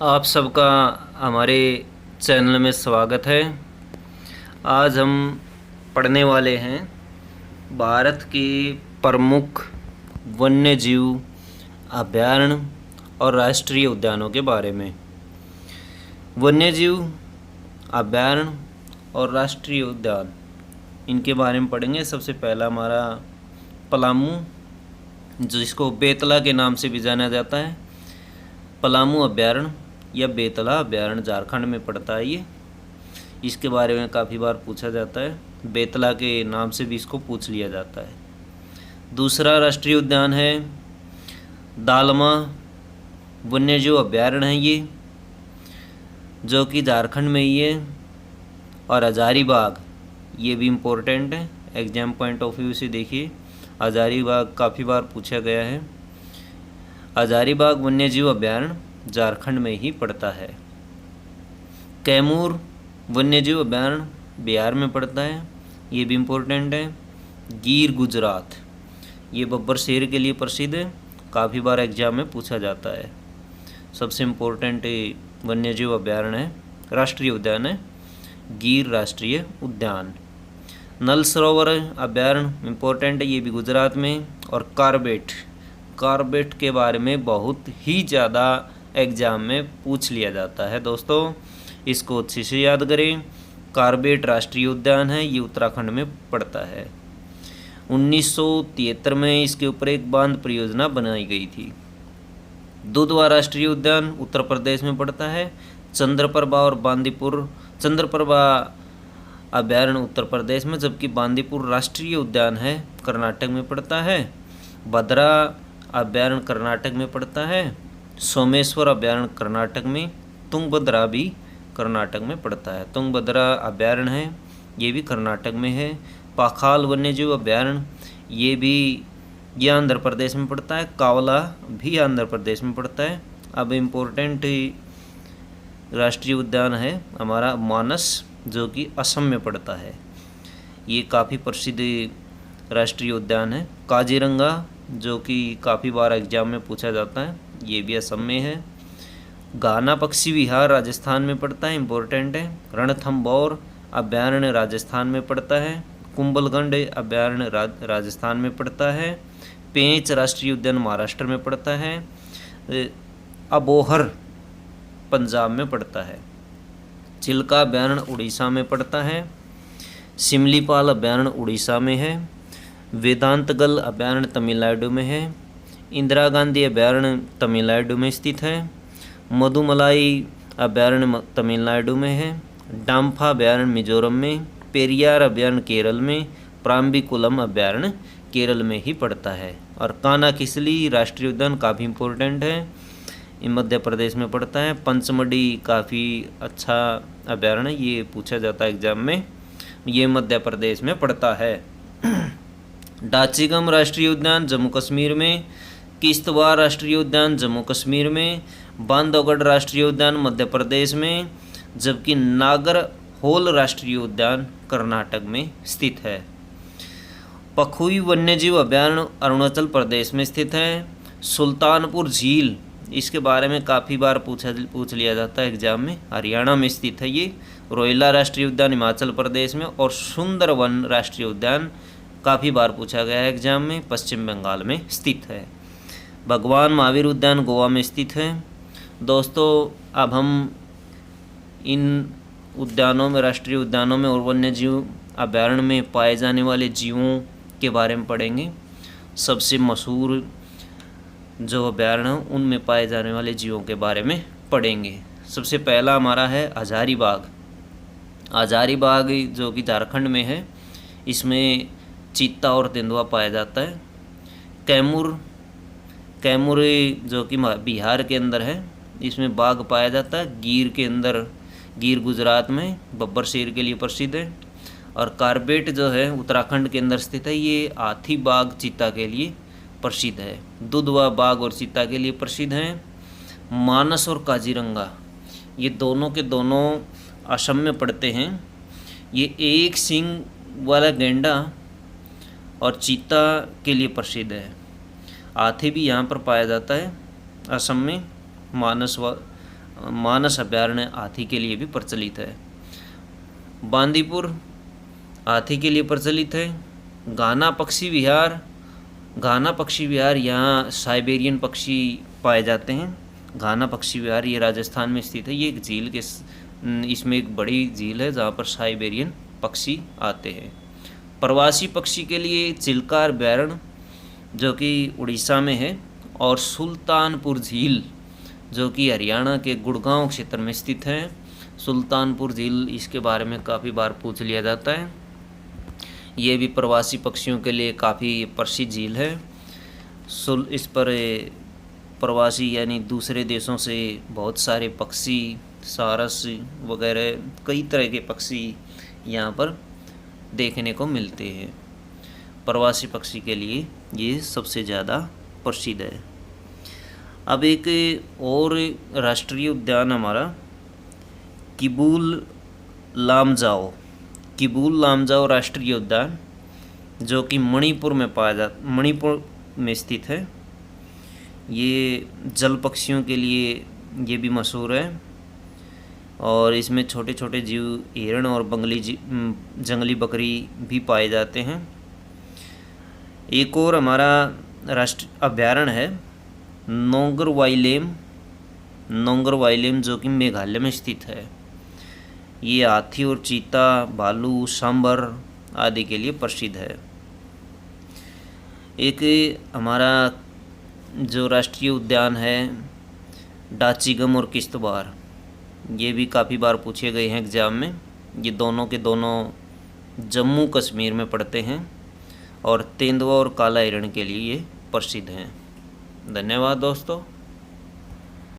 आप सबका हमारे चैनल में स्वागत है। आज हम पढ़ने वाले हैं भारत के प्रमुख वन्य जीव अभयारण्य और राष्ट्रीय उद्यानों के बारे में। वन्य जीव अभयारण्य और राष्ट्रीय उद्यान, इनके बारे में पढ़ेंगे। सबसे पहला हमारा पलामू, जिसको बेतला के नाम से भी जाना जाता है। पलामू अभयारण्य या बेतला अभयारण्य झारखंड में पड़ता है। ये इसके बारे में काफ़ी बार पूछा जाता है, बेतला के नाम से भी इसको पूछ लिया जाता है। दूसरा राष्ट्रीय उद्यान है दालमा वन्यजीव अभयारण्य है, ये जो कि झारखंड में ही है। और हजारीबाग, ये भी इम्पोर्टेंट है, एग्जाम पॉइंट ऑफ व्यू से देखिए। हजारीबाग काफ़ी बार पूछा गया है। हजारीबाग वन्यजीव अभयारण्य झारखंड में ही पड़ता है। कैमूर वन्यजीव अभयारण्य बिहार में पड़ता है, ये भी इम्पोर्टेंट है। गिर गुजरात, ये बब्बर शेर के लिए प्रसिद्ध है, काफ़ी बार एग्जाम में पूछा जाता है। सबसे इम्पोर्टेंट वन्यजीव अभयारण्य है, राष्ट्रीय उद्यान है गिर राष्ट्रीय उद्यान। नल सरोवर अभयारण्य इम्पोर्टेंट है, ये भी गुजरात में। और कार्बेट के बारे में बहुत ही ज़्यादा एग्जाम में पूछ लिया जाता है दोस्तों, इसको अच्छे से याद करें। कार्बेट राष्ट्रीय उद्यान है, ये उत्तराखंड में पड़ता है। 1973 में इसके ऊपर एक बांध परियोजना बनाई गई थी। दुधवा राष्ट्रीय उद्यान उत्तर प्रदेश में पड़ता है। चंद्रप्रभा और बांदीपुर, चंद्रप्रभा अभयारण्य उत्तर प्रदेश में, जबकि बांदीपुर राष्ट्रीय उद्यान है कर्नाटक में पड़ता है। भद्रा अभयारण्य कर्नाटक में पड़ता है। सोमेश्वर अभयारण्य कर्नाटक में। तुंगभद्रा भी कर्नाटक में पड़ता है। तुंगभद्रा अभयारण्य है, ये भी कर्नाटक में है। पाखाल वन्यजीव अभयारण्य, ये आंध्र प्रदेश में पड़ता है। कावला भी आंध्र प्रदेश में पड़ता है। अब इम्पोर्टेंट राष्ट्रीय उद्यान है हमारा मानस, जो कि असम में पड़ता है। ये काफ़ी प्रसिद्ध राष्ट्रीय उद्यान है। काजीरंगा, जो कि काफ़ी बार एग्जाम में पूछा जाता है, ये भी असम में है। गाना पक्षी विहार राजस्थान में पड़ता है, इम्पोर्टेंट है। रणथंभौर अभयारण्य राजस्थान में पड़ता है। कुंभलगढ़ अभयारण्य राजस्थान में पड़ता है। पेंच राष्ट्रीय उद्यान महाराष्ट्र में पड़ता है। अबोहर पंजाब में पड़ता है। चिल्का अभयारण्य उड़ीसा में पड़ता है। सिमलीपाल अभयारण्य उड़ीसा में है। वेदांतगल अभयारण्य तमिलनाडु में है। इंदिरा गांधी अभयारण्य तमिलनाडु में स्थित है। मधुमलाई अभयारण्य तमिलनाडु में है। डाम्फा अभयारण्य मिजोरम में। पेरियार अभयारण्य केरल में। प्राम्बिकुलम अभयारण्य केरल में ही पड़ता है। और कानाकिसली राष्ट्रीय उद्यान काफ़ी इम्पोर्टेंट है, ये मध्य प्रदेश में पड़ता है। पंचमढ़ी काफ़ी अच्छा अभयारण्य, ये पूछा जाता है एग्जाम में, ये मध्य प्रदेश में पड़ता है। डाचीगम राष्ट्रीय उद्यान जम्मू कश्मीर में। किश्तवाड़ राष्ट्रीय उद्यान जम्मू कश्मीर में। बांधवगढ़ राष्ट्रीय उद्यान मध्य प्रदेश में, जबकि नागरहोल राष्ट्रीय उद्यान कर्नाटक में स्थित है। पखुई वन्यजीव अभयारण्य अरुणाचल प्रदेश में स्थित है। सुल्तानपुर झील, इसके बारे में काफ़ी बार पूछ लिया जाता है एग्जाम में, हरियाणा में स्थित है ये। रोइला राष्ट्रीय उद्यान हिमाचल प्रदेश में। और सुंदरवन राष्ट्रीय उद्यान काफ़ी बार पूछा गया है एग्जाम में, पश्चिम बंगाल में स्थित है। भगवान महावीर उद्यान गोवा में स्थित है। दोस्तों, अब हम इन उद्यानों में, राष्ट्रीय उद्यानों में और वन्यजीव अभयारण्य में पाए जाने वाले जीवों के बारे में पढ़ेंगे। सबसे मशहूर जो अभयारण्य हैं उनमें पाए जाने वाले जीवों के बारे में पढ़ेंगे। सबसे पहला हमारा है हजारीबाग। हजारीबाग जो कि झारखंड में है, इसमें चीता और तेंदुआ पाया जाता है। कैमूर जो कि बिहार के अंदर है, इसमें बाघ पाया जाता है। गिर के अंदर, गिर गुजरात में बब्बर शेर के लिए प्रसिद्ध है। और कार्बेट जो है उत्तराखंड के अंदर स्थित है, ये हाथी बाघ चीता के लिए प्रसिद्ध है। दुधवा बाघ और चीता के लिए प्रसिद्ध हैं। मानस और काजीरंगा, ये दोनों के दोनों असम में पड़ते हैं। ये एक सींग वाला गैंडा और चीता के लिए प्रसिद्ध है। हाथी भी यहाँ पर पाया जाता है असम में, मानस मानस अभयारण्य हाथी के लिए भी प्रचलित है। बांदीपुर हाथी के लिए प्रचलित है। घाना पक्षी विहार यहाँ साइबेरियन पक्षी पाए जाते हैं। घाना पक्षी विहार ये राजस्थान में स्थित है। ये एक झील के इसमें एक बड़ी झील है जहाँ पर साइबेरियन पक्षी आते हैं। प्रवासी पक्षी के लिए चिल्का अभयारण्य जो कि उड़ीसा में है, और सुल्तानपुर झील जो कि हरियाणा के गुड़गांव क्षेत्र में स्थित है। सुल्तानपुर झील, इसके बारे में काफ़ी बार पूछ लिया जाता है। ये भी प्रवासी पक्षियों के लिए काफ़ी प्रसिद्ध झील है। इस पर प्रवासी यानी दूसरे देशों से बहुत सारे पक्षी, सारस वगैरह कई तरह के पक्षी यहाँ पर देखने को मिलते हैं। प्रवासी पक्षी के लिए ये सबसे ज़्यादा प्रसिद्ध है। अब एक और राष्ट्रीय उद्यान हमारा किबुल लामजाओ राष्ट्रीय उद्यान जो कि मणिपुर में स्थित है। ये जल पक्षियों के लिए ये भी मशहूर है, और इसमें छोटे छोटे जीव हिरण और जंगली बकरी भी पाए जाते हैं। एक और हमारा राष्ट्रीय अभयारण्य है नोंगर वाइलेम जो कि मेघालय में स्थित है। ये हाथी और चीता, भालू, सांबर आदि के लिए प्रसिद्ध है। एक हमारा जो राष्ट्रीय उद्यान है डाचीगम और किश्तवाड़, ये भी काफ़ी बार पूछे गए हैं एग्ज़ाम में। ये दोनों के दोनों जम्मू कश्मीर में पड़ते हैं, और तेंदुआ और काला हिरण के लिए ये प्रसिद्ध हैं। धन्यवाद दोस्तों।